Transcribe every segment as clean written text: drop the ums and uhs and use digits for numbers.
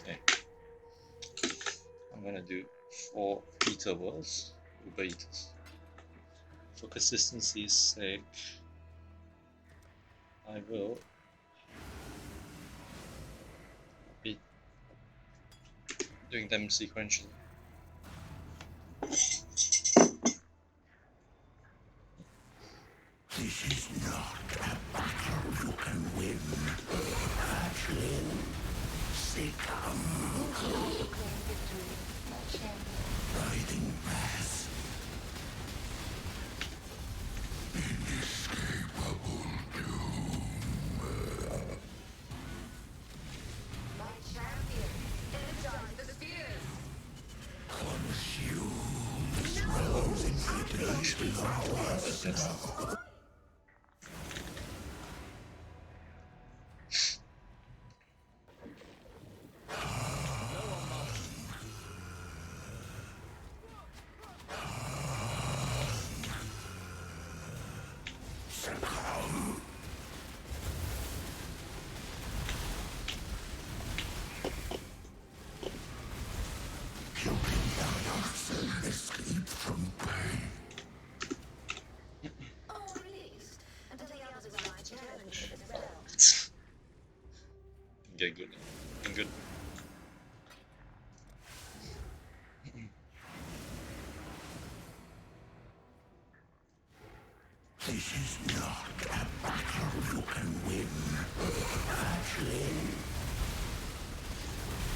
Okay. I'm gonna do 4 Peter Worlds, Buuttts. For consistency's sake, I will be doing them sequentially. This is not a battle you can win. Hatchling, succumb. Riding mass. Inescapable doom. My champion, energize the spears. Consume. Thrones and fidelity belong to us now. Escape from pain. Or at least until the others arrive to challenge it as well. Get good. I'm good. This is not a battle you can win. Hatchling.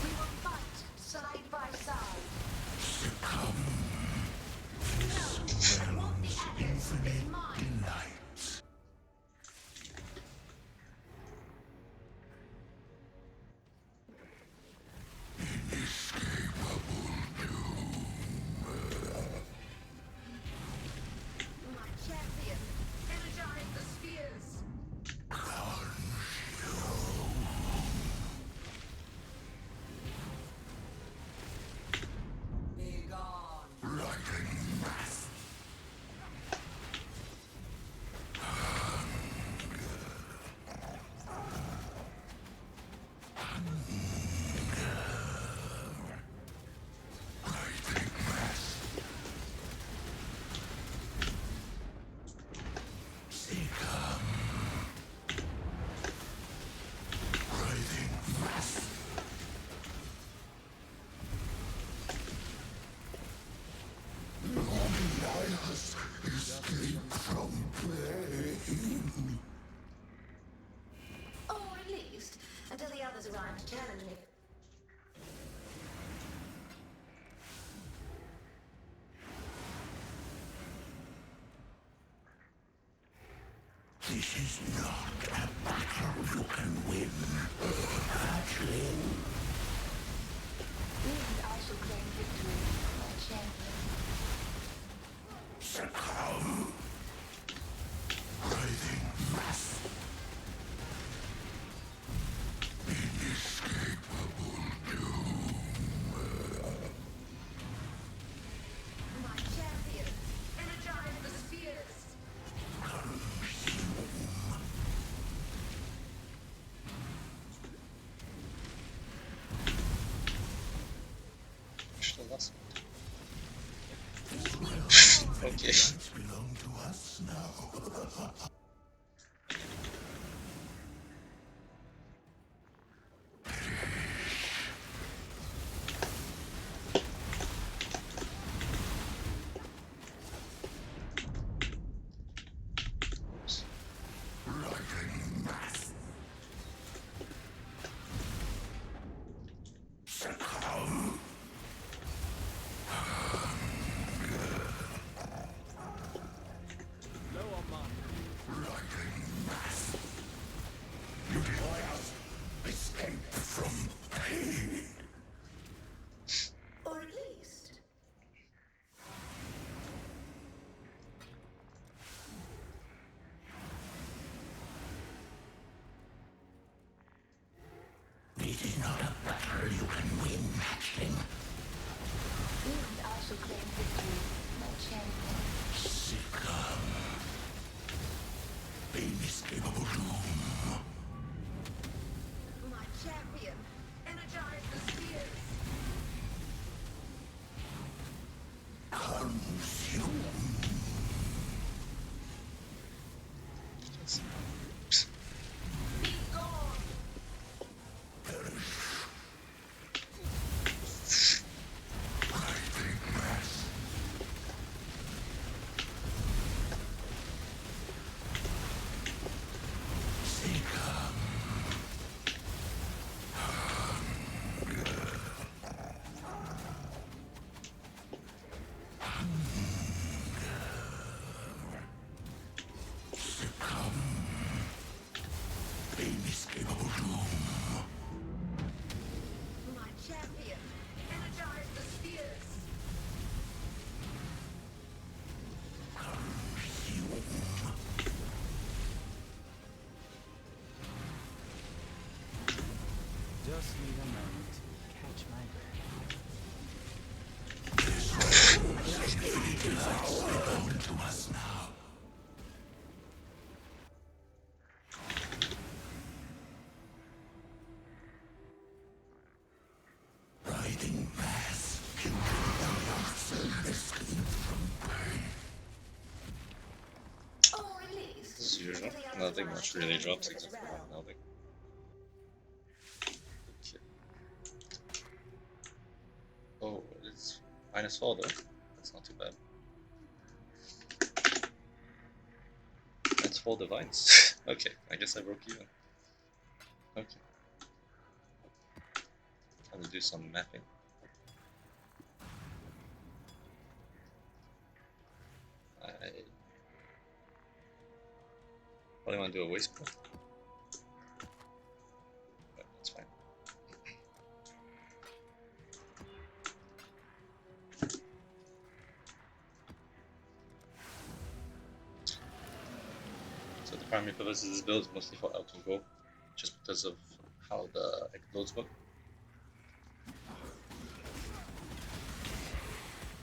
We will fight side by side. Succumb. This realm's infinite delights. Inescapable doom. My champion, energize the spears. Be gone. Riding mass. Riding mass. Succumb. Riding mass. Liars escape from pain. Or at least until the others arrive to challenge me. This is not a battle you can win. Hatchling. We would also claim victory, my champion. Succumb. Riding mass. Inescapable doom. My champion, energize the spears. İşte last. Okay. Rights belong to us now. Riding mass. Succumb. Riding mass. You deny us escape from pain. Or at least. It is not a battle you can win, hatchling. We would also claim victory, my champion. Succumb. Inescapable doom. My champion, energize the spears. inescapable doom. My champion, energize the spheres. Just need a moment to catch my breath. Delights belong to us now. Riding mass, escape from pain. Oh, release. As usual, nothing much really drops except for nothing. Okay. Oh, it's -4 though. That's not too bad. That's 4 divines. Okay, I guess I broke even. Okay. I will do some mapping. I probably want to do a waste pool. But that's fine. So the primary purpose of this build is mostly for out and go, just because of how the explodes work.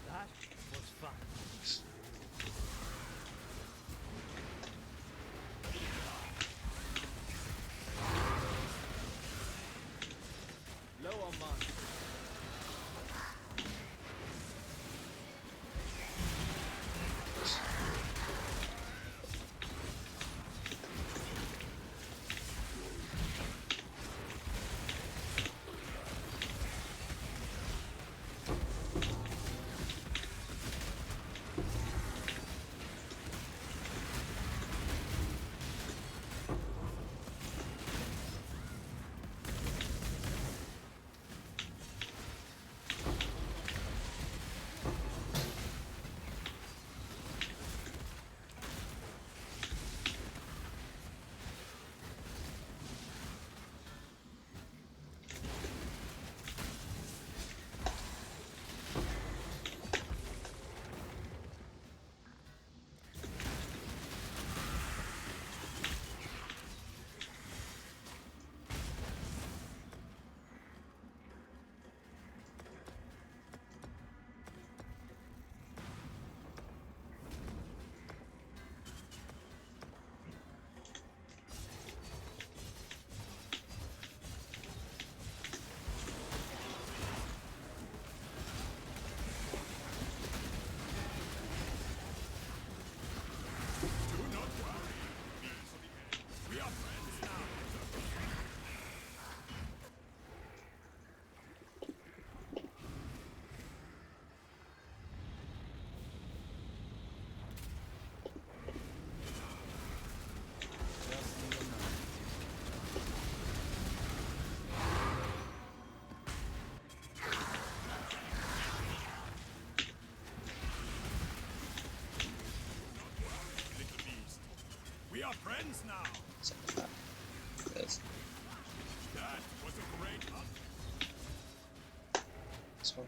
That was fun. Low on mine. We are friends now. Something like that. Yes. That was a great hunt. This one.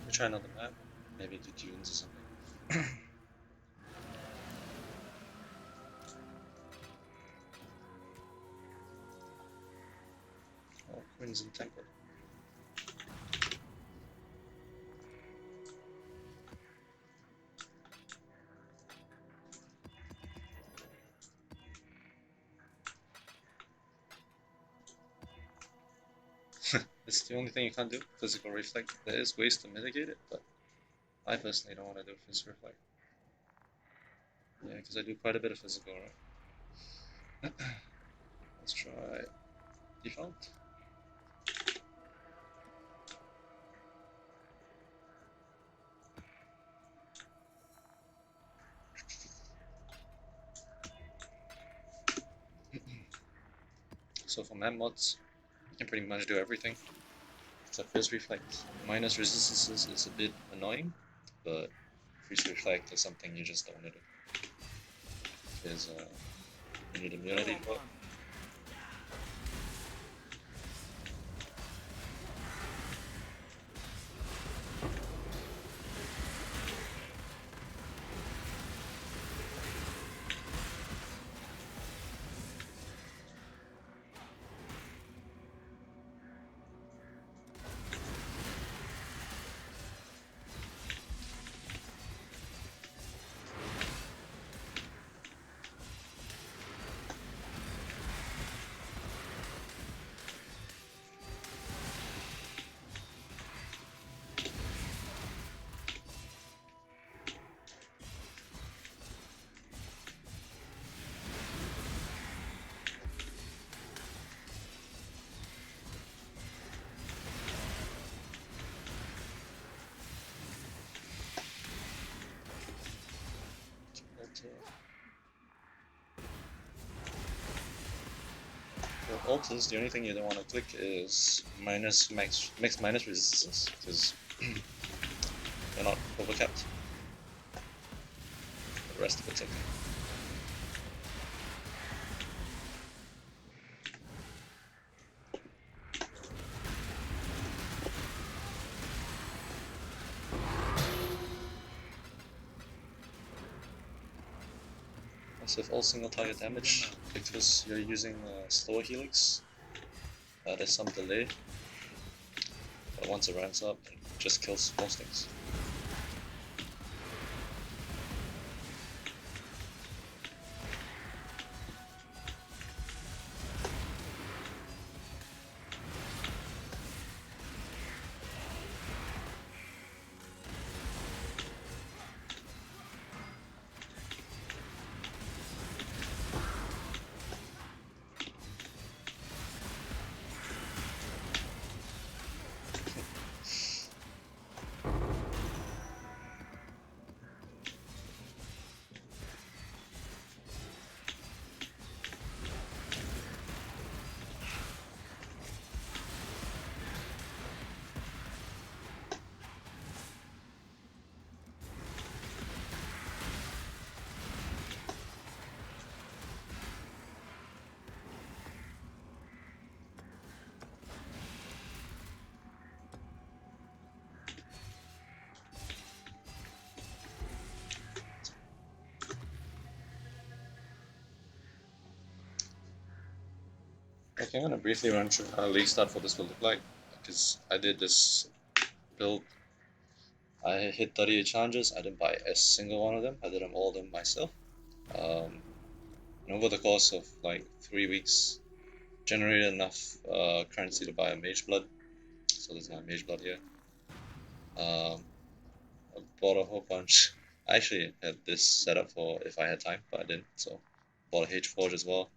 We'll try another map. Maybe do dunes or something. Oh, Crimson Temple. It's the only thing you can't do, physical reflect. There is ways to mitigate it, but I personally don't want to do physical reflect. Yeah, because I do quite a bit of physical, right? Let's try default. So for map mods, you can pretty much do everything. Except Fizz Reflect. Minus resistances is a bit annoying, but increase reflect or something you just don't want to do. Because you need immunity for it. For alters, the only thing you don't want to click is minus max minus resistance, because they're not overcapped. The rest of it's okay. So if all single target damage, because you're using slower Helix, there's some delay, but once it ramps up, it just kills most things. Okay, I'm gonna briefly run through how league start for this will look like, because I did this build. I hit 38 challenges. I didn't buy a single one of them. I did them all of them myself. And over the course of like 3 weeks, generated enough currency to buy a mage blood. So there's my mage blood here. I bought a whole bunch. I actually had this set up for if I had time, but I didn't. So bought a H-Forge as well.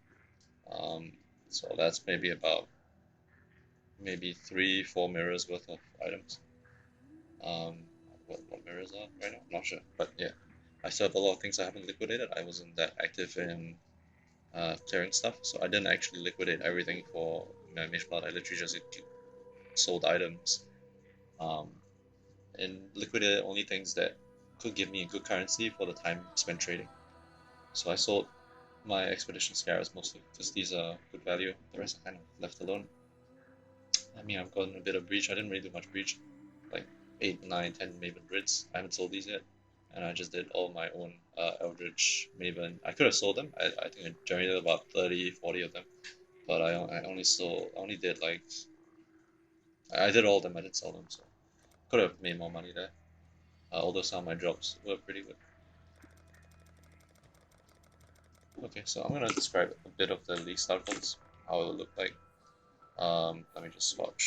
So that's maybe about 3-4 mirrors worth of items. What mirrors are right now? I'm not sure, but yeah, I still have a lot of things I haven't liquidated. I wasn't that active in clearing stuff, so I didn't actually liquidate everything for my mage blood. I literally just sold items, and liquidated only things that could give me a good currency for the time spent trading. So I sold my expedition scarabs mostly because these are good value. The rest are kind of left alone. I mean, I've gotten a bit of breach. I didn't really do much breach, like 8, 9, 10 Maven Grids. I haven't sold these yet, and I just did all my own Eldritch Maven. I could have sold them. I think I generated about 30, 40 of them, but I only did like, I did all of them. I didn't sell them, so could have made more money there. Although some of my drops were pretty good. Okay, so I'm gonna describe a bit of the league start codes, how it will look like. Let me just swap to.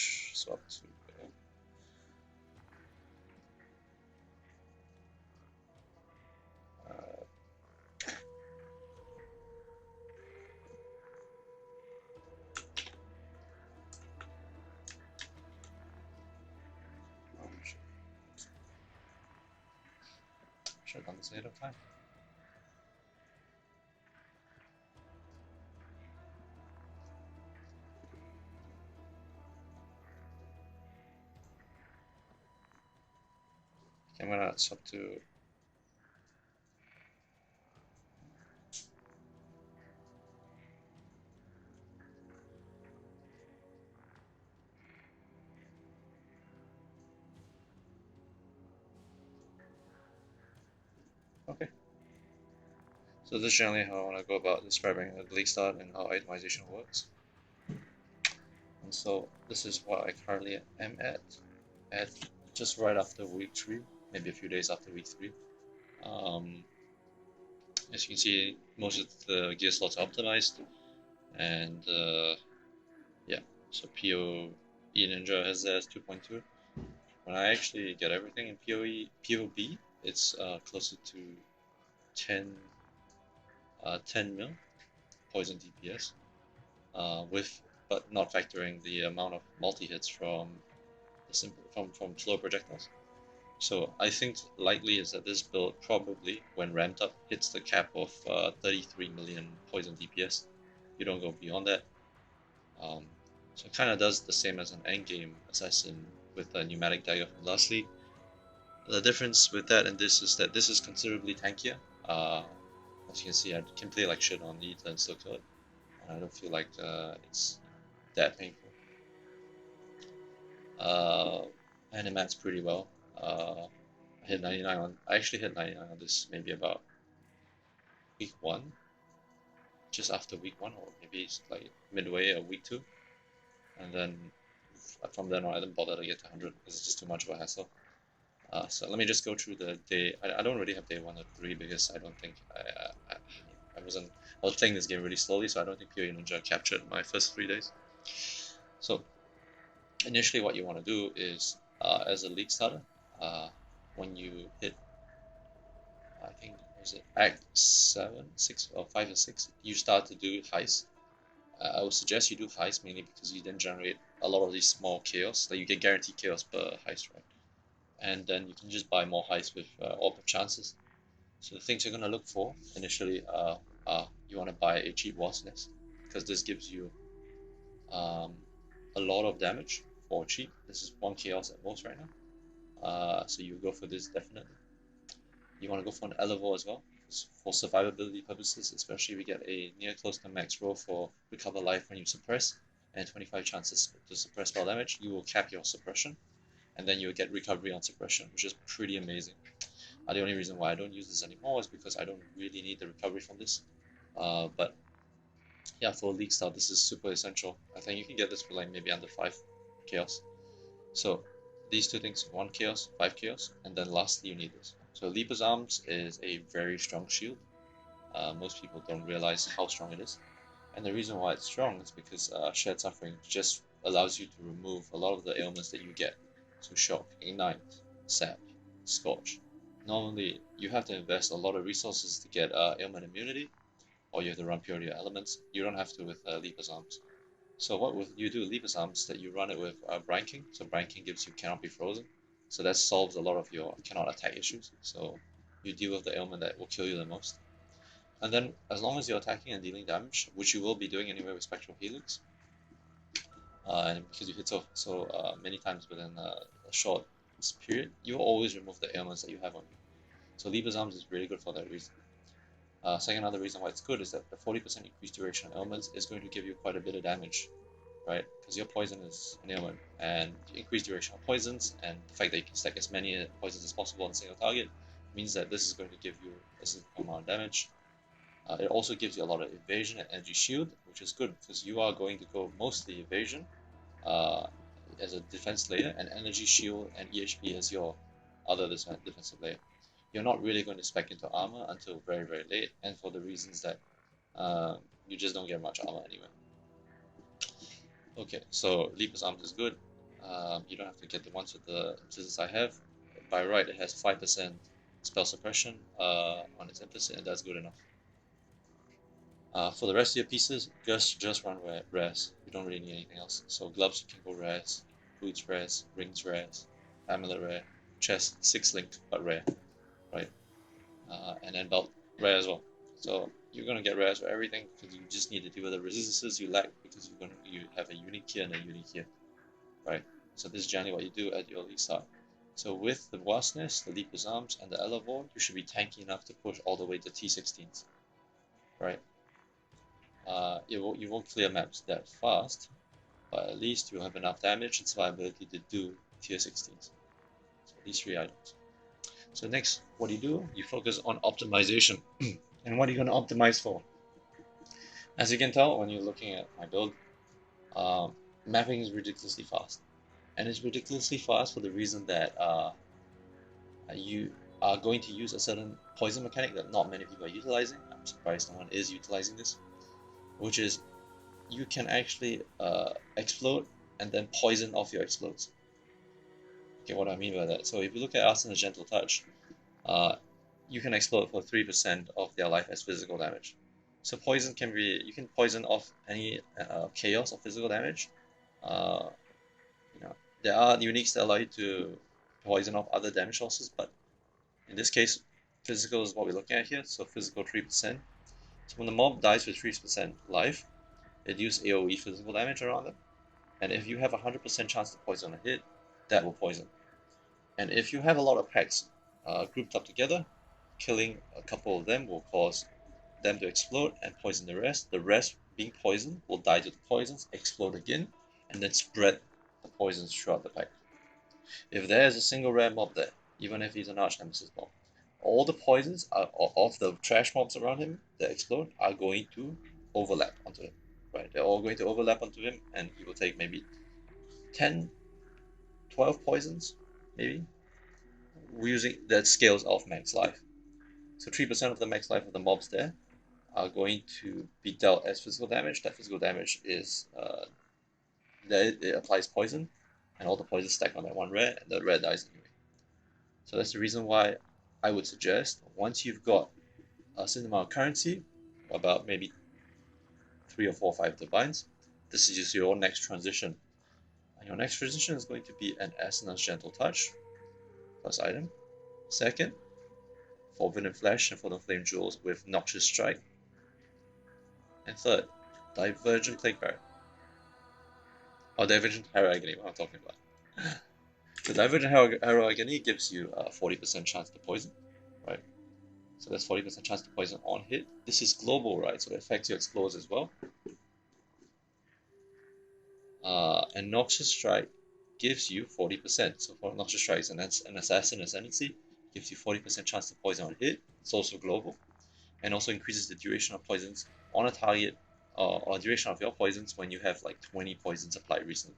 Should have done this ahead of time. Okay, I'm gonna swap to So this is generally how I want to go about describing the league start and how itemization works. And so this is what I currently am at just right after week 3, maybe a few days after week 3. As you can see, most of the gear slots are optimized, and yeah, so PoE Ninja has that as 2.2. When I actually get everything in POB, it's closer to 10 mil poison DPS, but not factoring the amount of multi hits from from slow projectiles. So I think likely is that this build probably, when ramped up, hits the cap of 33 million poison DPS. You don't go beyond that. So it kind of does the same as an endgame assassin with a pneumatic dagger from last league. The difference with that and this is that this is considerably tankier. As you can see, I can play like shit on Ether and still kill it, and I don't feel like it's that painful. And it mats pretty well. I hit 99 on. I actually hit 99 on this maybe about week 1, just after week 1, or maybe it's like midway or week 2, and then from then on I didn't bother to get to 100 because it's just too much of a hassle. So let me just go through the day. I don't really have day 1 or 3 because I don't think I was playing this game really slowly, so I don't think PoE Ninja captured my first 3 days. So initially what you want to do is, as a league starter, when you hit, I think, was it Act 7, 6, or 5 or 6, you start to do heist. I would suggest you do heist mainly because you then generate a lot of these small chaos, like you get guaranteed chaos per heist, right? And then you can just buy more heists with AWP chances. So the things you're going to look for initially you want to buy a cheap Wasp Nest, because this gives you a lot of damage for cheap. This is 1 chaos at most right now. So you go for this definitely. You want to go for an Elevore as well, for survivability purposes, especially if you get a near close to max roll for recover life when you suppress, and 25 chances to suppress spell damage. You will cap your suppression, and then you'll get recovery on suppression, which is pretty amazing. The only reason why I don't use this anymore is because I don't really need the recovery from this. But yeah, for league start, this is super essential. I think you can get this for like maybe under 5 chaos. So these 2 things, 1 chaos, 5 chaos, and then lastly you need this. So Leaper's Arms is a very strong shield. Most people don't realize how strong it is. And the reason why it's strong is because Shared Suffering just allows you to remove a lot of the ailments that you get. So Shock, Ignite, Sap, Scorch. Normally, you have to invest a lot of resources to get ailment immunity, or you have to run purity elements. You don't have to with Leaper's Arms. So what would you do Leaper's Arms that you run it with Brine King. So Brine King gives you cannot be frozen. So that solves a lot of your cannot attack issues. So you deal with the ailment that will kill you the most. And then as long as you're attacking and dealing damage, which you will be doing anyway with Spectral Helix, and because you hit so many times within a short period, you will always remove the ailments that you have on you. So Leaper's Arms is really good for that reason. Second other reason why it's good is that the 40% increased duration of ailments is going to give you quite a bit of damage, right? Because your poison is an ailment, and increased duration of poisons, and the fact that you can stack as many poisons as possible on a single target means that this is going to give you a significant amount of damage. It also gives you a lot of evasion and energy shield, which is good because you are going to go mostly evasion as a defense layer, and energy shield and EHP as your other defensive layer. You're not really going to spec into armor until very, very late, and for the reasons that you just don't get much armor anyway. Okay, so Leaper's Arms is good. You don't have to get the ones with the implicits I have. By right, it has 5% spell suppression on its implicit, and that's good enough. For the rest of your pieces, just run rares. You don't really need anything else. So gloves, you can go rares, boots rares, rings rares, amulet rare, chest 6 link but rare, right? And then belt rare as well. So you're gonna get rares for everything because you just need to deal with the resistances you lack because you have a unique here and a unique here, right? So this is generally what you do at your league start. So with the Wasp Nest, the Leaper's Arms, and the Elevore, you should be tanky enough to push all the way to T16s, right? You won't clear maps that fast, but at least you'll have enough damage and survivability to do tier 16s. So these 3 items. So next, what do? You focus on optimization. And what are you going to optimize for? As you can tell when you're looking at my build, mapping is ridiculously fast. And it's ridiculously fast for the reason that you are going to use a certain poison mechanic that not many people are utilizing. I'm surprised no one is utilizing this, which is you can actually explode and then poison off your explodes. Okay, what do I mean by that? So if you look at Arsenal's Gentle Touch, you can explode for 3% of their life as physical damage. So poison can be, you can poison off any chaos or physical damage. Uh, there are uniques that allow you to poison off other damage sources, but in this case, physical is what we're looking at here. So physical 3%. So when the mob dies with 3% life, it deals AoE physical damage around them. And if you have a 100% chance to poison a hit, that will poison. And if you have a lot of packs grouped up together, killing a couple of them will cause them to explode and poison the rest. The rest being poisoned will die to the poisons, explode again, and then spread the poisons throughout the pack. If there is a single rare mob there, even if he's an arch nemesis mob, all the poisons of the trash mobs around him that explode are going to overlap onto him. Right? They're all going to overlap onto him, and he will take maybe 10, 12 poisons, maybe, using that scales off max life. So 3% of the max life of the mobs there are going to be dealt as physical damage. That physical damage is that it applies poison, and all the poisons stack on that one rare, and the rare dies anyway. So that's the reason why I would suggest once you've got a certain amount of currency, about maybe 3 or 4 or 5 divines, this is just your next transition. And your next transition is going to be an Ascendancy Gentle Touch, first item. Second, Forbidden Flesh and Forbidden Flame Jewels with Noxious Strike. And third, Divergent Plague Barrier. Or Divergent Harrow Agony, what I'm talking about. The Divergent Harrow Agony gives you a 40% chance to poison, right? So that's 40% chance to poison on hit. This is global, right? So it affects your explodes as well. And Noxious Strike gives you 40%. So for Noxious Strike is an Assassin Ascendancy, gives you 40% chance to poison on hit. It's also global. And also increases the duration of poisons on a target, or duration of your poisons when you have like 20 poisons applied recently.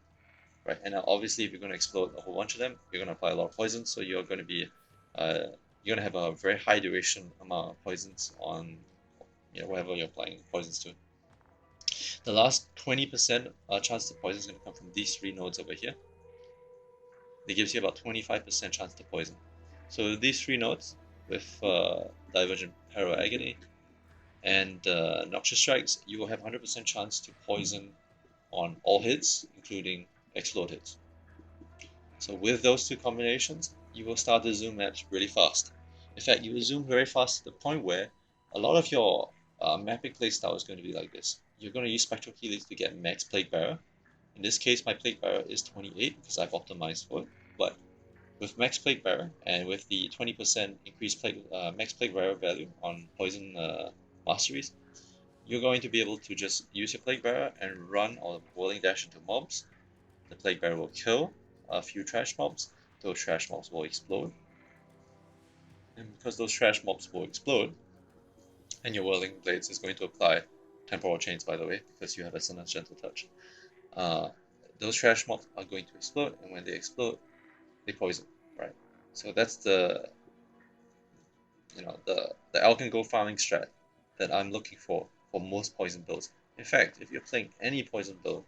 Right, and now obviously if you're going to explode a whole bunch of them, you're going to apply a lot of poisons, so you're going to be, you're going to have a very high duration amount of poisons on, whatever you're applying poisons to. The last 20% chance to poison is going to come from these 3 nodes over here. It gives you about 25% chance to poison. So these 3 nodes with Divergent Harrow Agony and Noxious Strikes, you will have 100% chance to poison on all hits, including explode hits. So with those 2 combinations, you will start to zoom maps really fast. In fact, you will zoom very fast to the point where a lot of your mapping playstyle is going to be like this. You're going to use Spectral Helix to get max Plague Bearer. In this case, my Plague Bearer is 28 because I've optimized for it. But with max Plague Bearer and with the 20% increased max Plague Bearer value on Poison Masteries, you're going to be able to just use your Plague Bearer and run or Whirling Dash into mobs. The Plague Bearer will kill a few trash mobs. Those trash mobs will explode. And because those trash mobs will explode, and your Whirling Blades is going to apply Temporal Chains, by the way, because you have Ascendancy Gentle Touch. Those trash mobs are going to explode, and when they explode, they poison, right? So that's the Alkan Go farming strat that I'm looking for most poison builds. In fact, if you're playing any poison build,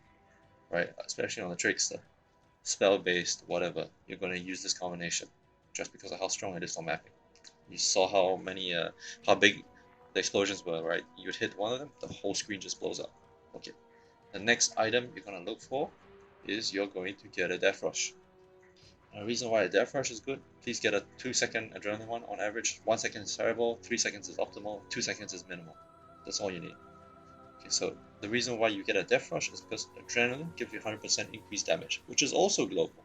right, especially on the Trickster, spell-based, whatever, you're going to use this combination just because of how strong it is on mapping. You saw how big the explosions were, right? You'd hit one of them, the whole screen just blows up. Okay. The next item you're going to look for is you're going to get a Death Rush. And the reason why a Death Rush is good, please get a 2-second adrenaline one on average. 1 second is terrible, 3 seconds is optimal, 2 seconds is minimal. That's all you need. Okay, so the reason why you get a Death Rush is because adrenaline gives you 100% increased damage, which is also global.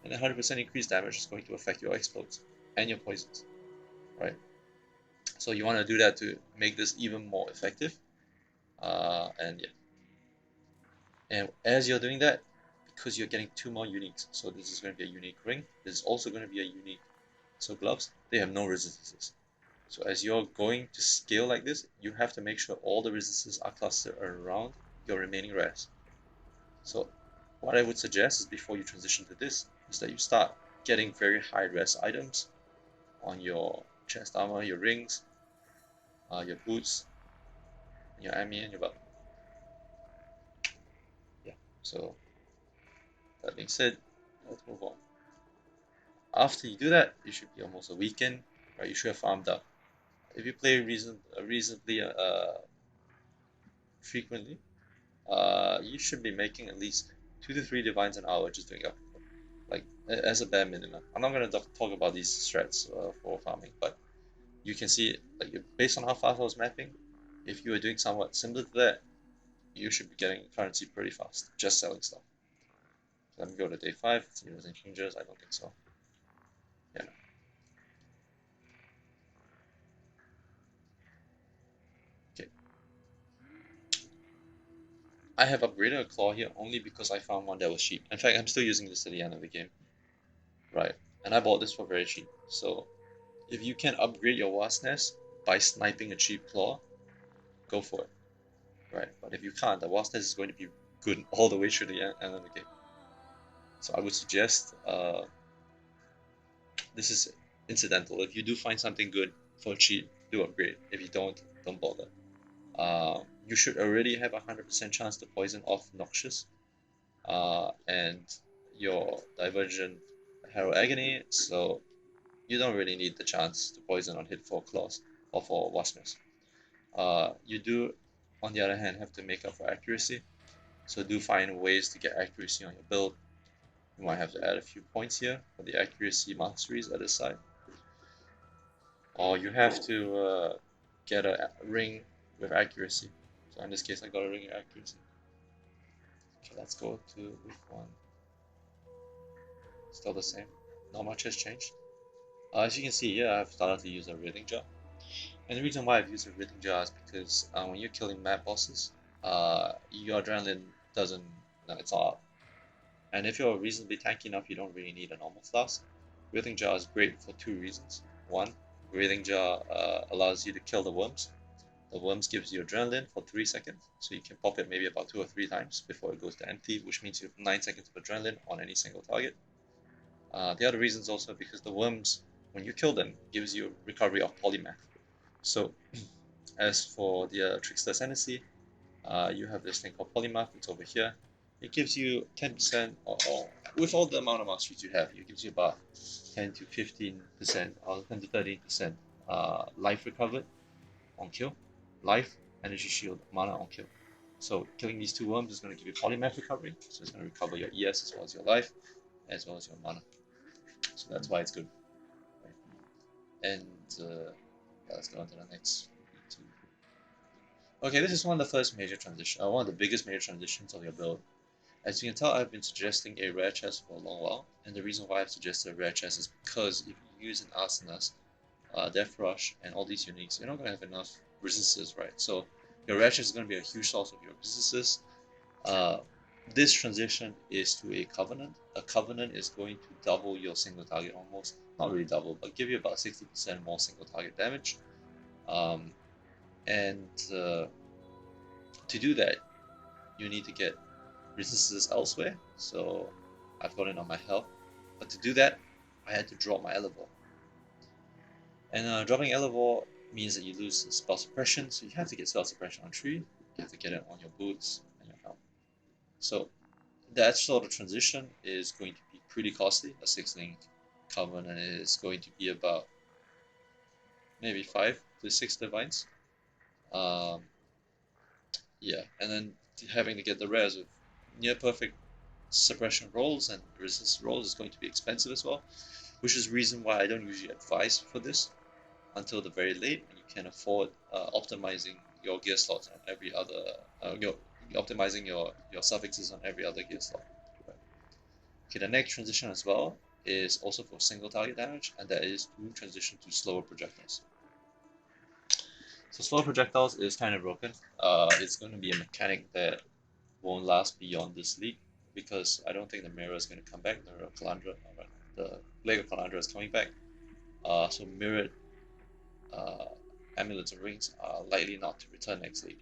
And 100% increased damage is going to affect your explodes and your poisons, right? So you want to do that to make this even more effective. And as you're doing that, because you're getting 2 more uniques, so this is going to be a unique ring. This is also going to be a unique. So gloves, they have no resistances. So as you're going to scale like this, you have to make sure all the resistances are clustered around your remaining res. So what I would suggest is before you transition to this, is that you start getting very high res items on your chest armor, your rings, your boots, your ammi, and your belt. Yeah, so that being said, let's move on. After you do that, you should be almost a weekend, right? You should have farmed up. If you play reasonably frequently, you should be making at least 2 to 3 divines an hour just doing up, like as a bare minimum. I'm not gonna talk about these strats for farming, but you can see like based on how fast I was mapping, if you are doing somewhat similar to that, you should be getting currency pretty fast just selling stuff. So let me go to day 5. See if there's any changes. I don't think so. Yeah. No. Okay. I have upgraded a claw here only because I found one that was cheap. In fact, I'm still using this at the end of the game. Right. And I bought this for very cheap. So if you can upgrade your wasp nest by sniping a cheap claw, go for it. Right. But if you can't, the wasp nest is going to be good all the way through the end of the game. So I would suggest this is incidental. If you do find something good for cheap, do upgrade. If you don't bother. You should already have 100% chance to poison off Noxious and your Divergent Harrow Agony, so you don't really need the chance to poison on hit for Claws or for Waspness. You do, on the other hand, have to make up for accuracy, so do find ways to get accuracy on your build. You might have to add a few points here for the accuracy masteries at this side. Or you have to get a ring with accuracy. So in this case, I got a ring with accuracy. Okay, let's go to week 1. Still the same. Not much has changed. As you can see here, I've started to use a Writhing Jar. And the reason why I've used a Writhing Jar is because when you're killing map bosses, your adrenaline doesn't, no, it's all up. And if you're reasonably tanky enough, you don't really need a normal flask. Writhing Jar is great for 2 reasons. One, Writhing Jar allows you to kill the worms. The worms gives you adrenaline for 3 seconds, so you can pop it maybe about 2 or 3 times before it goes to empty, which means you have 9 seconds of adrenaline on any single target. The other reason is also because the worms, when you kill them, gives you recovery of polymath. So, as for the Trickster Ascendancy, you have this thing called polymath. It's over here. It gives you 10%, or with all the amount of masteries you have, it gives you about 10 to 15% or 10 to 13% life recovered on kill. Life, energy shield, mana on kill. So killing these 2 worms is going to give you polymath recovery. So it's going to recover your ES as well as your life, as well as your mana. So that's why it's good. Right? And let's go on to the next. Okay, this is one of the first major transitions, one of the biggest major transitions of your build. As you can tell, I've been suggesting a rare chest for a long while, and the reason why I've suggested a rare chest is because if you use an Arsenas, Death Rush, and all these uniques, you're not going to have enough resistances, right? So your rare chest is going to be a huge source of your resistances. This transition is to a Covenant. A Covenant is going to double your single target almost. Not really double, but give you about 60% more single target damage. And to do that, you need to get resistances elsewhere. So I've got it on my health. But to do that, I had to drop my Elevor. And dropping Elevor means that you lose spell suppression, so you have to get spell suppression on 3. You have to get it on your boots and your helm. So that sort of transition is going to be pretty costly. A 6-link Covenant is going to be about maybe 5 to 6 divines. Yeah, and then having to get the rares with near perfect suppression rolls and resist rolls is going to be expensive as well, which is the reason why I don't usually advise for this until the very late when you can afford optimizing your gear slots on every other, optimizing your suffixes on every other gear slot. Right. Okay, the next transition as well is also for single target damage, and that is to transition to slower projectiles. So slower projectiles is kind of broken. It's going to be a mechanic that won't last beyond this league because I don't think the mirror is going to come back. The Calandra, the Leg of Calandra is coming back. So mirrored amulets and rings are likely not to return next late.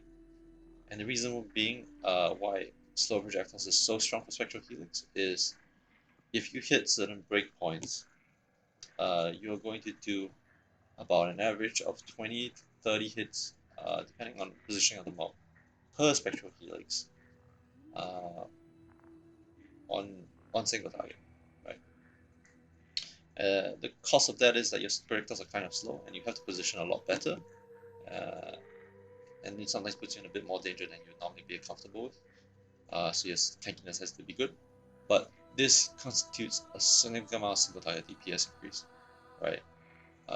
And the reason being why slow projectiles is so strong for Spectral Helix is if you hit certain breakpoints, you're going to do about an average of 20 to 30 hits, depending on the positioning of the mob, per Spectral Helix on single target, right? The cost of that is that your projectiles are kind of slow and you have to position a lot better, and it sometimes puts you in a bit more danger than you would normally be comfortable with. So yes, tankiness has to be good, but this constitutes a significant amount of single target DPS increase, right?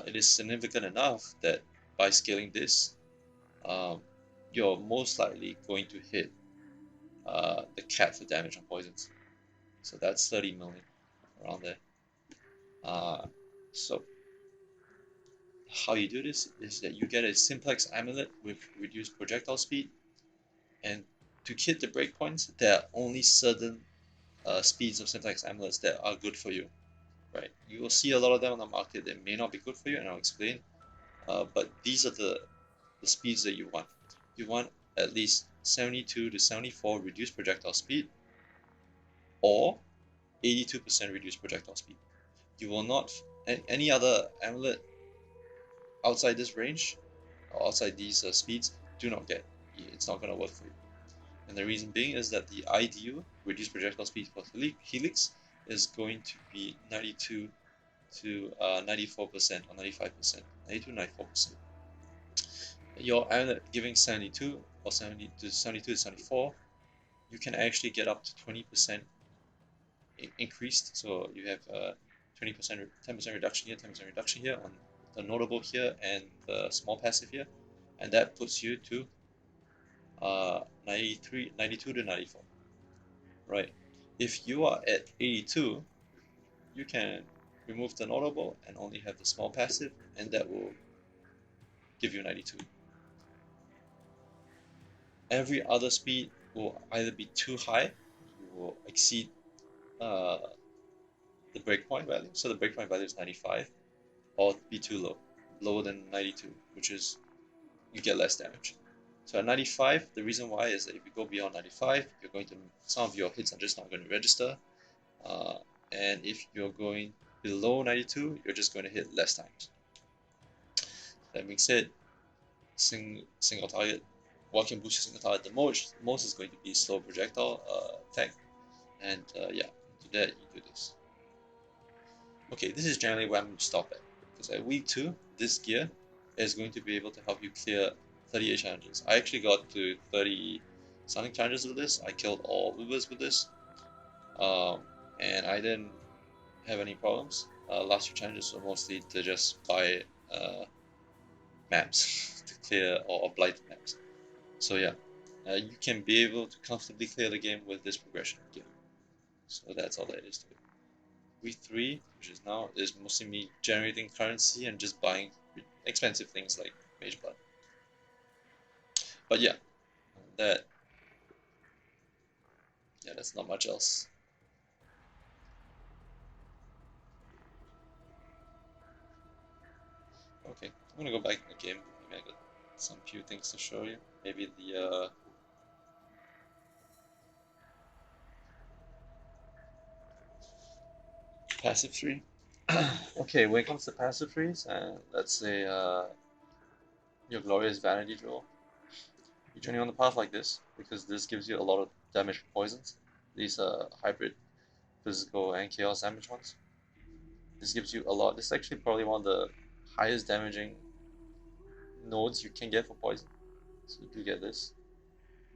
It is significant enough that by scaling this, you're most likely going to hit the cap for damage on poisons. So that's 30 million, around there. So how you do this is that you get a simplex amulet with reduced projectile speed, and to hit the breakpoints, there are only certain speeds of simplex amulets that are good for you, right? You will see a lot of them on the market that may not be good for you, and I'll explain. But these are the speeds that you want. You want at least 72 to 74 reduced projectile speed, or 82% reduced projectile speed. You will not, any other amulet outside this range, or outside these speeds, do not get. It's not going to work for you. And the reason being is that the ideal reduced projectile speed for Helix is going to be 92 to 94% or 95%, 92 to 94%. Your amulet giving 72 or 70 to 72 to 74, you can actually get up to 20% increased. So you have 20%, 10% reduction here, 10% reduction here on the notable here and the small passive here, and that puts you to 92 to 94. Right. If you are at 82, you can remove the notable and only have the small passive, and that will give you 92. Every other speed will either be too high, you will exceed the breakpoint value, so the breakpoint value is 95, or be too low, lower than 92, which is you get less damage. So at 95, the reason why is that if you go beyond 95, you're going to, some of your hits are just not going to register, and if you're going below 92, you're just going to hit less times. That being said, single target, what can boost your single target the most is going to be slow projectile attack, and yeah, to that you do this. Okay, this is generally where I'm going to stop at, because at week 2, this gear is going to be able to help you clear 38 challenges. I actually got to 30 something challenges with this. I killed all Ubers with this, and I didn't have any problems. Last few challenges were mostly to just buy maps to clear, or blight maps. So yeah, you can be able to comfortably clear the game with this progression gear. So that's all that is to it. Week 3, which is now, is mostly me generating currency and just buying expensive things like Mage Blood. But yeah, that's not much else. Okay, I'm gonna go back in the game. Maybe I got some few things to show you. Maybe the passive tree. Okay, when it comes to passive trees, let's say your glorious vanity drill, you're journey on the path like this because this gives you a lot of damage from poisons. These are hybrid physical and chaos damage ones. This gives you a lot. This is actually probably one of the highest damaging nodes you can get for poison. So you do get this.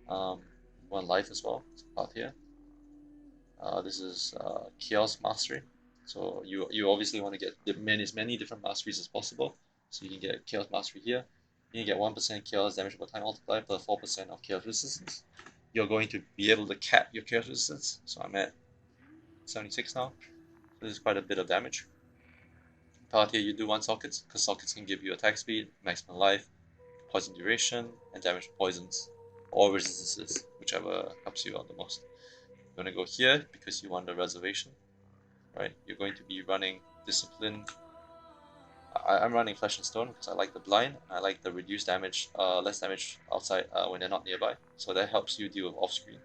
One life as well. It's path here. This is chaos mastery. So you obviously want to get as many different masteries as possible. So you can get chaos mastery here. You can get 1% chaos damage over time multiplier plus 4% of chaos resistance. You're going to be able to cap your chaos resistance. So I'm at 76 now. So this is quite a bit of damage. Part here you do 1 sockets, because sockets can give you attack speed, maximum life, poison duration, and damage from poisons, or resistances, whichever helps you out the most. You're going to go here because you want the reservation, right? You're going to be running discipline. I'm running Flesh and Stone because I like the blind. I like the reduced damage, less damage outside when they're not nearby. So that helps you deal with off screen.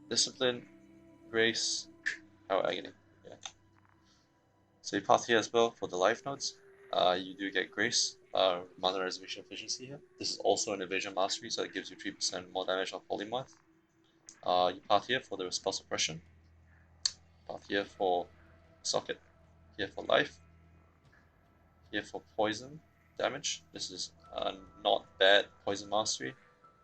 Discipline, Grace, how agony. Yeah. So you path here as well for the life nodes. You do get Grace, Mana Reservation Efficiency here. This is also an Evasion Mastery, so it gives you 3% more damage on Polymoth. You path here for the Spell Suppression. Path here for Socket. Here for life. Here for poison damage. This is not bad poison mastery.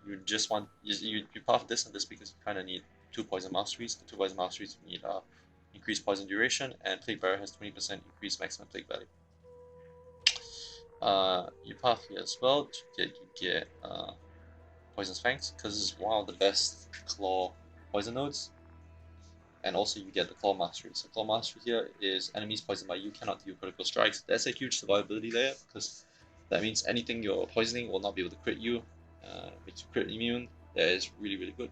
You just want you path this and this because you kind of need 2 poison masteries. The 2 poison masteries need increased poison duration, and Plague Barrier has 20% increased maximum plague value. You path here as well. You get Poison's Fangs because this is one of the best claw poison nodes. And also you get the Claw Mastery. So Claw Mastery here is enemies poisoned by you cannot deal critical strikes. That's a huge survivability layer because that means anything you're poisoning will not be able to crit you. Makes you crit immune. That is really good.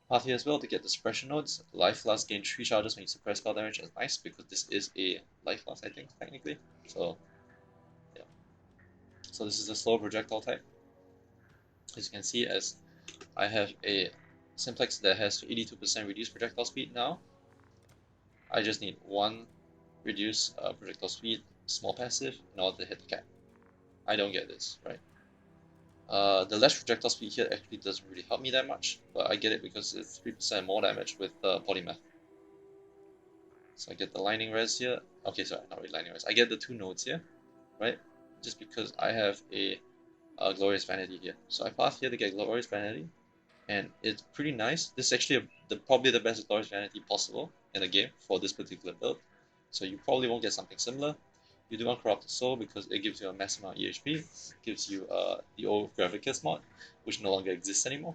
Path here as well to get the suppression nodes. Life Last gain 3 charges when you suppress spell damage. Is nice because this is a Life Last, I think, technically. So yeah. So this is a slow projectile type. As you can see, as I have a Simplex that has 82% reduced projectile speed now. I just need 1 reduced projectile speed, small passive, in order to hit the cap. I don't get this, right? The less projectile speed here actually doesn't really help me that much, but I get it because it's 3% more damage with Polymath. So I get the Lining Res here. Okay, sorry, not really Lining Res. I get the 2 nodes here, right? Just because I have a Glorious Vanity here. So I path here to get Glorious Vanity. And it's pretty nice. This is actually probably the best Glorious Vanity possible in the game for this particular build. So you probably won't get something similar. You do want Corrupted Soul because it gives you a massive amount of EHP. It gives you the old Gravicus mod, which no longer exists anymore.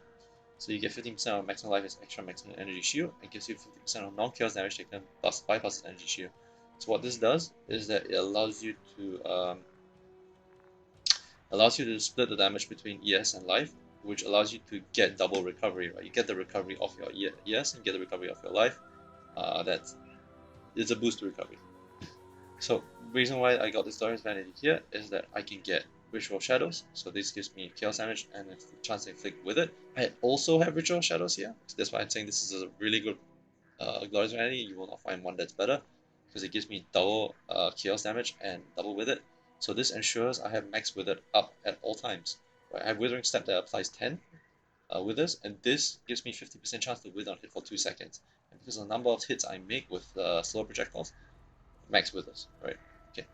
So you get 15% of maximum life as extra maximum energy shield. It gives you 50% of non-chaos damage taken plus 5% energy shield. So what this does is that it allows you to split the damage between ES and life, which allows you to get double recovery, right? You get the recovery of your ES and get the recovery of your life. It's a boost to recovery. So the reason why I got this Glorious Vanity here is that I can get Ritual Shadows. So this gives me chaos damage and a chance to inflict with it. I also have Ritual Shadows here. So that's why I'm saying this is a really good Glorious Vanity. You will not find one that's better because it gives me double chaos damage and double with it. So this ensures I have max Withered up at all times. Right? I have Withering Step that applies 10 withers, and this gives me 50% chance to wither on hit for 2 seconds. And because of the number of hits I make with slow projectiles, max withers, right? Okay.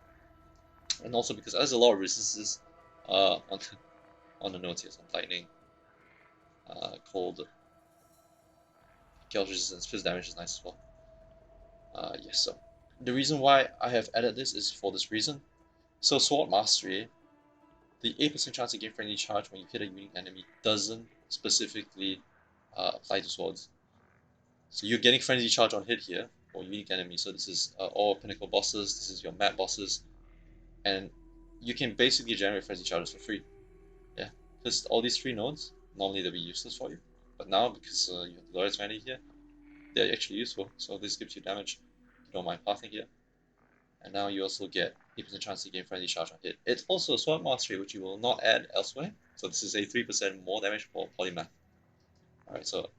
And also because there's a lot of resistances on the nodes here, some lightning, cold, chaos resistance, fizz damage is nice as well. Yes, so the reason why I have added this is for this reason. So Sword Mastery, the 8% chance to gain friendly charge when you hit a unique enemy doesn't specifically apply to swords. So you're getting friendly charge on hit here for unique enemies. So this is all pinnacle bosses, this is your map bosses, and you can basically generate friendly charges for free. Yeah, because all these 3 nodes, normally they'll be useless for you, but now because you have the Glorious Vanity here, they're actually useful. So this gives you damage. You don't mind pathing here. And now you also get 8% chance to gain friendly charge on hit. It's also a Sword Mastery, which you will not add elsewhere. So this is a 3% more damage for Polymath. Alright, so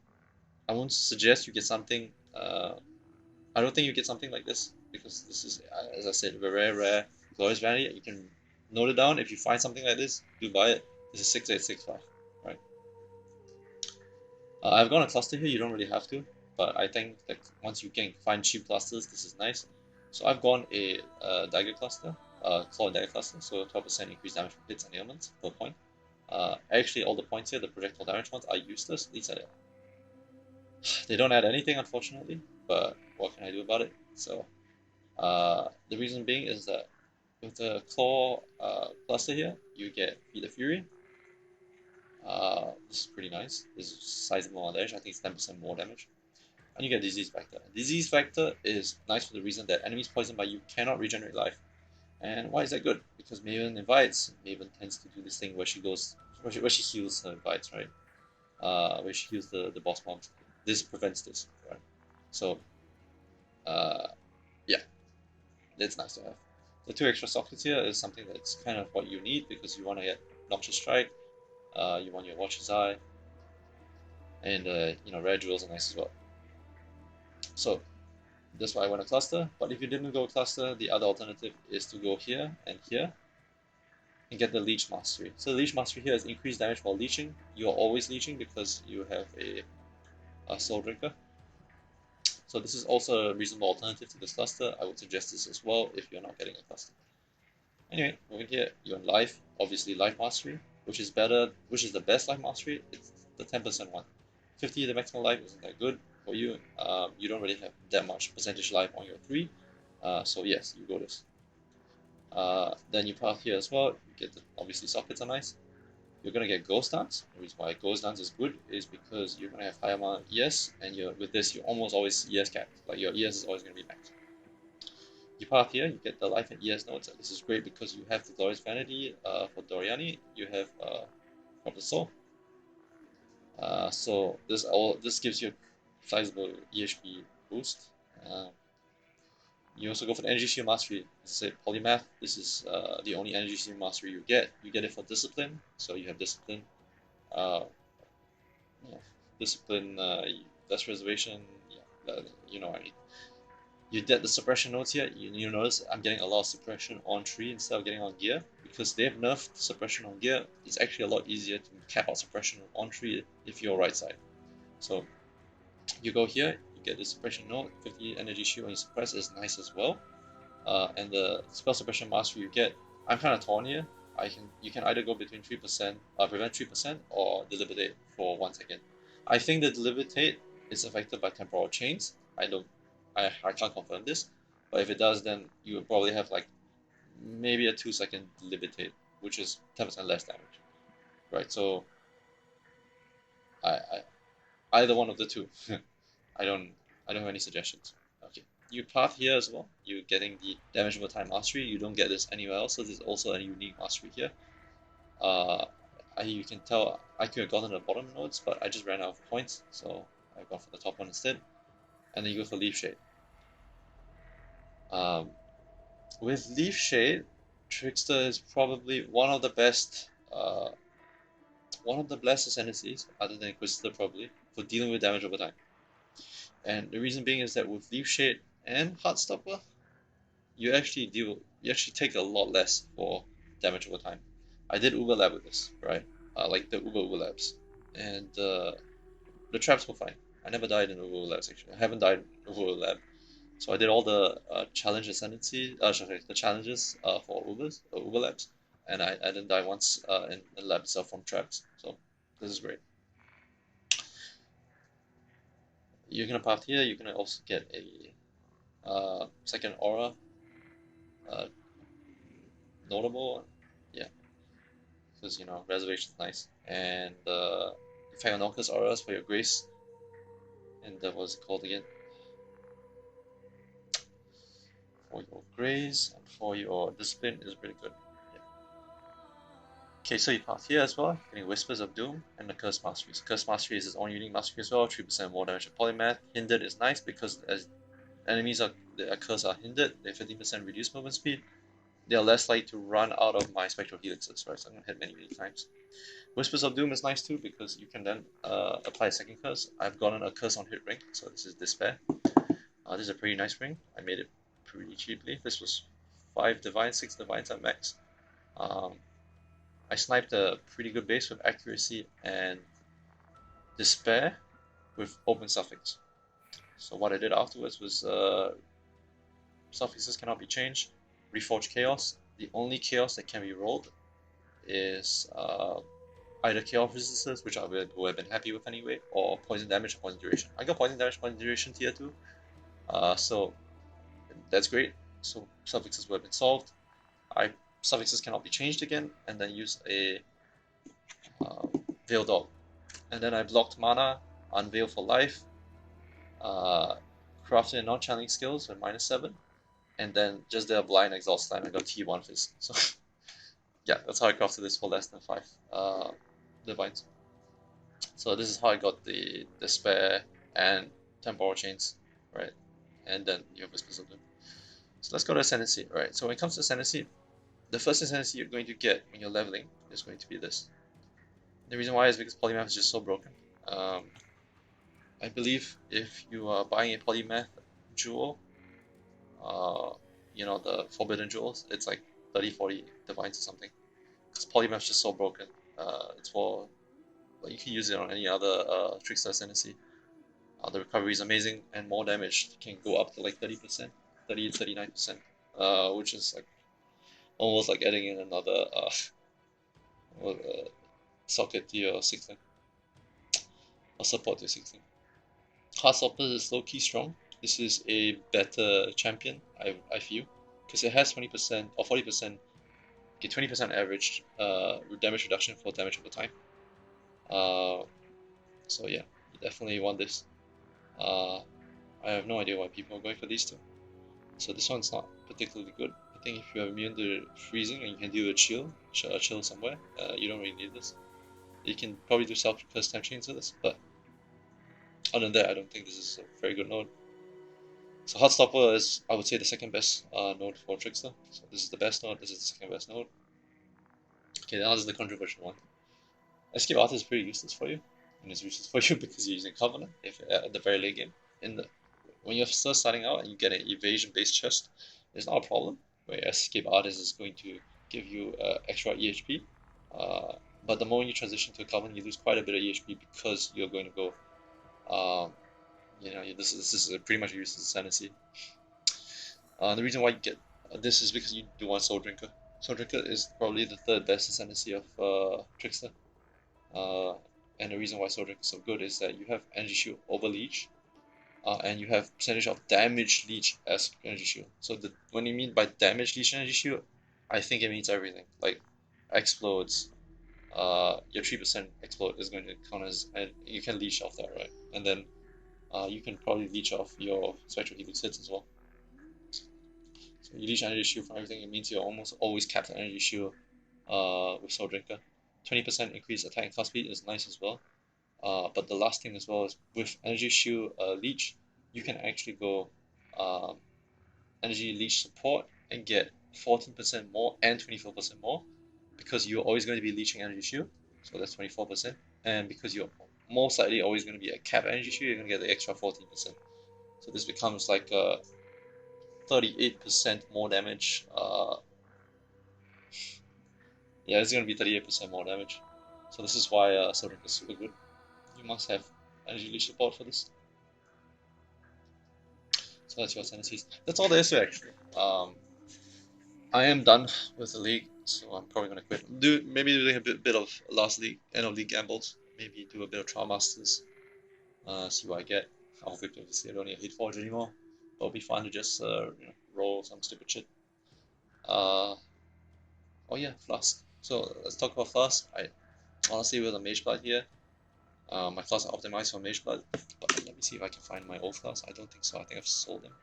I won't suggest you get something. I don't think you get something like this because this is, as I said, very rare Glorious Vanity. You can note it down. If you find something like this, do buy it. This is 6865. Right. I've gone a cluster here. You don't really have to, but I think that once you can find cheap clusters, this is nice. So I've gone a dagger cluster, claw and dagger cluster. So 12% increased damage from hits and ailments per point. Actually, all the points here, the projectile damage ones, are useless. These are it. They don't add anything, unfortunately, but what can I do about it? So the reason being is that with the claw cluster here, you get Feed the Fury. This is pretty nice. This is sizable on damage. I think it's 10% more damage. And you get Disease Factor. Disease Factor is nice for the reason that enemies poisoned by you cannot regenerate life. And why is that good? Because Maven invites. Maven tends to do this thing where she goes, where she heals her invites, right? Where she heals the boss mobs. This prevents this, right? So, yeah. it's nice to have. The 2 extra sockets here is something that's kind of what you need because you want to get Noxious Strike, you want your Watcher's Eye, and you know, Rare Jewels are nice as well. So that's why I went a cluster. But if you didn't go cluster, the other alternative is to go here and get the Leech Mastery. So the Leech Mastery here is increased damage while leeching. You are always leeching because you have a Soul Drinker. So this is also a reasonable alternative to this cluster. I would suggest this as well if you're not getting a cluster. Anyway, over here, you're in Life, obviously Life Mastery, which is the best Life Mastery. It's the 10% one. 50 the maximum life isn't that good for you. You don't really have that much percentage life on your 3. So yes, you go this. Then you path here as well. You get obviously sockets are nice. You're gonna get Ghost Dance. The reason why Ghost Dance is good is because you're gonna have high amount of ES, and with this you're almost always ES capped. Like your ES is always gonna be maxed. You path here, you get the life and ES nodes. This is great because you have the Glorious Vanity for Doriani. You have from the Soul. So this gives you a sizable EHP boost. You also go for the Energy Shield Mastery. As I said, Polymath. This is the only Energy Shield Mastery you get. You get it for Discipline, so you have Discipline. Yeah, Discipline, less reservation. Yeah, you know what I mean. You get the suppression nodes here. You notice I'm getting a lot of suppression on tree instead of getting on gear because they've nerfed suppression on gear. It's actually a lot easier to cap out suppression on tree if you're right side. So you go here, you get the suppression node, 50 energy shield when you suppress is nice as well. And the spell suppression mastery you get, I'm kind of torn here. You can either go between 3%, prevent 3%, or deliberate for 1 second. I think the deliberate is affected by temporal chains. I can't confirm this, but if it does, then you will probably have like maybe a 2-second deliberate, which is 10% less damage, right? So I either one of the two. I don't have any suggestions. Okay, you path here as well. You're getting the damage over time mastery. You don't get this anywhere else, so there's also a unique mastery here. You can tell I could have gotten the bottom nodes, but I just ran out of points, so I got for the top one instead. And then you go for Leaf Shade. With Leaf Shade, Trickster is probably one of the best ascendancies, other than Inquisitor probably, for dealing with damage over time. And the reason being is that with Leaf Shade and Heartstopper, you actually take a lot less for damage over time. I did Uber Lab with this, right? Like the Uber Labs, and the traps were fine. I never died in Uber Labs actually. I haven't died in Uber Lab, so I did all the challenge ascendancy, the challenges for Uber Labs, and I didn't die once in the lab itself from traps. So this is great. You're gonna path here. You're gonna also get a second aura. Notable, yeah, because you know reservation's nice, and Faganoka's auras for your grace, and that was called again for your grace and for your discipline is really good. Yeah. Okay, so you path here as well, getting Whispers of Doom and the Curse Mastery. So Curse Mastery is its own unique mastery as well. 3% more damage to Polymath. Hindered is nice because as enemies are cursed are hindered, they 15% reduced movement speed. They are less likely to run out of my Spectral Helixes, right? So I'm gonna hit many times. Whispers of Doom is nice too because you can then apply a second curse. I've gotten a curse on hit ring, so this is Despair. This is a pretty nice ring. I made it pretty cheaply. This was 5 divines, 6 divines at max. I sniped a pretty good base with accuracy and Despair with open suffix. So what I did afterwards was suffixes cannot be changed. Reforge Chaos. The only Chaos that can be rolled is either Chaos Resistance, which I would have been happy with anyway, or Poison Damage or Poison Duration. I got Poison Damage, Poison Duration tier 2, so that's great. So suffixes would have been solved. Suffixes cannot be changed again, and then use a Veil Dog. And then I blocked mana, Unveil for life, crafted non-channeling skills with -7, and then just did a blind exalt slam and got T1 Fist. So yeah, that's how I crafted this for less than 5 divines. So this is how I got the Despair and Temporal Chains, right? And then you have Whispers of Doom. So let's go to Ascendancy. Alright, so when it comes to Ascendancy, the first Ascendancy you're going to get when you're leveling is going to be this. The reason why is because Polymath is just so broken. I believe if you are buying a Polymath jewel, you know, the Forbidden Jewels, it's like 30-40 divines or something. Because Polymath is just so broken. It's for, well, you can use it on any other Trickster Ascendancy. The recovery is amazing, and more damage can go up to like 30%, 30 to 39%, which is like almost like adding in another socket to your 16, or support to your 16. Heartstopper is low key strong. This is a better champion, I feel, because it has 20% or 40%, okay, 20% average damage reduction for damage over time. So yeah, you definitely want this. I have no idea why people are going for these two. So this one's not particularly good. I think if you're immune to freezing and you can do a chill somewhere, you don't really need this. You can probably do self-curse time chains with this, but other than that, I don't think this is a very good node. So Heartstopper is, I would say, the second best node for Trickster. So this is the best node, this is the second best node. Okay, now this is the controversial one. Escape Artist is pretty useless for you, and it's useless for you because you're using Covenant if at the very late game. When you're first starting out and you get an evasion-based chest, it's not a problem. Where Escape Artist is going to give you extra EHP, but the moment you transition to a Covenant, you lose quite a bit of EHP because you're going to go. You know, this is pretty much a useless Ascendancy. The reason why you get this is because you do want Soul Drinker. Soul Drinker is probably the third best Ascendancy of Trickster. And the reason why Soul Drinker is so good is that you have Energy Shield over Leech, and you have percentage of damage leech as energy shield. So when you mean by damage leech energy shield, I think it means everything. Like explodes, your 3% explode is going to count as, and you can leech off that, right? And then you can probably leech off your spectral helix hits as well. So you leech energy shield from everything. It means you're almost always capped at energy shield with Soul Drinker. 20% increased attack and cast speed is nice as well. But the last thing as well is with Energy Shield Leech, you can actually go Energy Leech support and get 14% more and 24% more because you're always going to be leeching Energy Shield, so that's 24%. And because you're most likely always going to be at cap Energy Shield, you're going to get the extra 14%. So this becomes like 38% more damage. Yeah, it's going to be 38% more damage. So this is why Sodic is super good. You must have Energy Leech support for this. So that's your Ascendancies. That's all there is to it, actually. I am done with the league, so I'm probably gonna quit. Maybe doing a bit of last league, end of league gambles. Maybe do a bit of Trial Masters. See what I get. I'm hoping obviously I don't need a Hate Forge anymore. But it'll be fun to just roll some stupid shit. Oh yeah, Flask. So let's talk about Flask. I honestly with a Mage Blood here. My Flask are optimized for Mage Blood, but let me see if I can find my old Flask. I don't think so. I think I've sold them.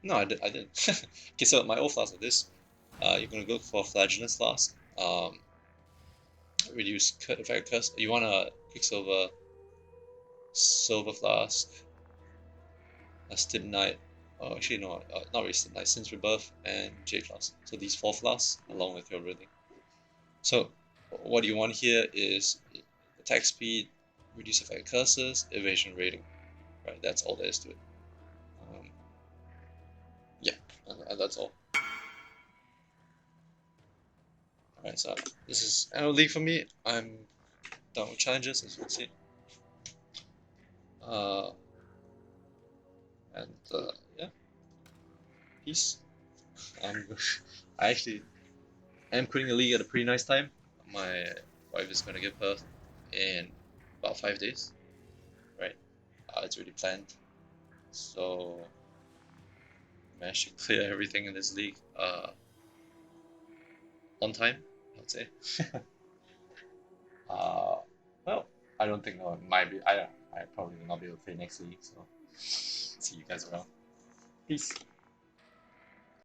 No, I didn't. Okay, so my old flask are this. You're gonna go for Flagellant's Flask. Reduce effect curse. You want a Quicksilver, Silver Flask, a Stibnite. Oh, actually no, not really Stibnite. Since Rebirth and J Class. So these 4 flasks along with your reading. So what you want here is attack speed, reduce effect curses, evasion rating. Right, that's all there is to it. Yeah, and that's all. Alright, so this is Annual League for me. I'm done with challenges, as you can see. Yeah, peace. I'm, I actually am quitting the league at a pretty nice time. My wife is gonna give birth in about 5 days, right? It's already planned, so I managed to clear everything in this league on time, I would say. Well, I don't think I might be. I probably will not be able to play next week, so see you guys around. Peace.